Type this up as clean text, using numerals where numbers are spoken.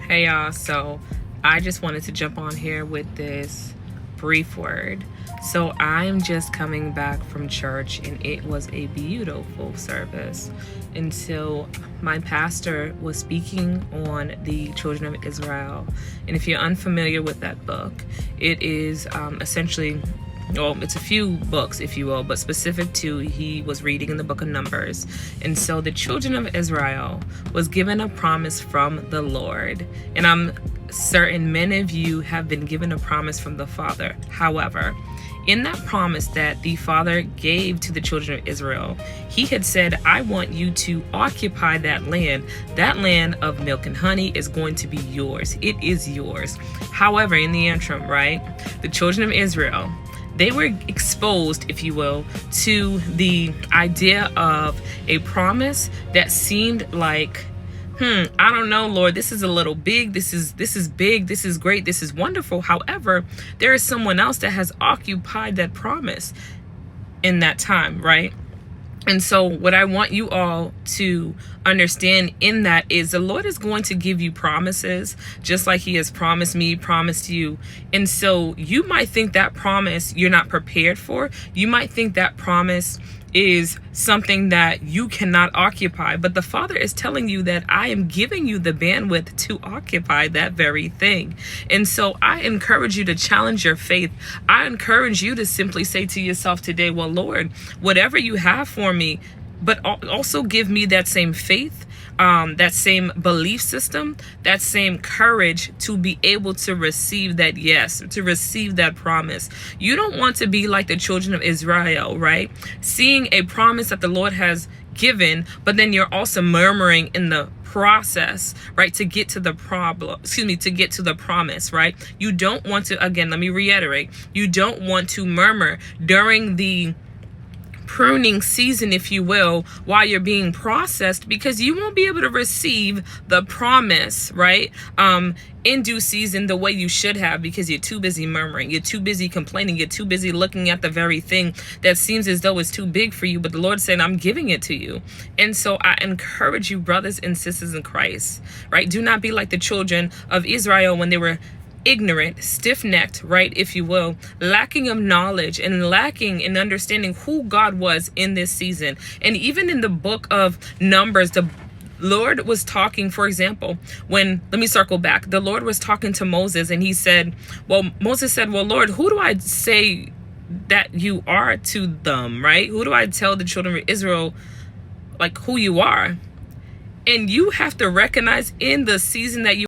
Hey y'all, so I just wanted to jump on here with this brief word. So I'm just coming back from church and it was a beautiful service. And so my pastor was speaking on the children of Israel. And if you're unfamiliar with that book, it is essentially, well, it's a few books, if you will, but specific to, he was reading in the book of Numbers. And so the children of Israel was given a promise from the Lord. And I'm certain many of you have been given a promise from the Father. However, in that promise that the Father gave to the children of Israel, he had said, I want you to occupy that land. That land of milk and honey is going to be yours. It is yours. However, in the interim, right, the children of Israel, they were exposed, if you will, to the idea of a promise that seemed like, I don't know, Lord, this is a little big. This is big. This is great. This is wonderful. However, there is someone else that has occupied that promise in that time, right? And so what I want you all to understand in that is the Lord is going to give you promises just like he has promised me, promised you. And so you might think that promise you're not prepared for. You might think that promise is something that you cannot occupy, but the Father is telling you that I am giving you the bandwidth to occupy that very thing. And so I encourage you to challenge your faith. I encourage you to simply say to yourself today, well, Lord, whatever you have for me, but also give me that same faith, that same belief system, that same courage to be able to receive that yes, to receive that promise. You don't want to be like the children of Israel, right? Seeing a promise that the Lord has given, but then you're also murmuring in the process, right, to get to the to get to the promise, right? You don't want to, again, let me reiterate, you don't want to murmur during the pruning season, if you will, while you're being processed, because you won't be able to receive the promise, right, in due season the way you should have, because you're too busy murmuring, you're too busy complaining, you're too busy looking at the very thing that seems as though it's too big for you, but the Lord said, I'm giving it to you. And so I encourage you, brothers and sisters in Christ, right, do not be like the children of Israel when they were ignorant, stiff-necked, right, if you will, lacking of knowledge and lacking in understanding who God was in this season. And even in the book of Numbers, the Lord was talking, for example, let me circle back, the Lord was talking to Moses and Moses said, well, Lord, who do I say that you are to them, right? Who do I tell the children of Israel, like, who you are? And you have to recognize in the season that you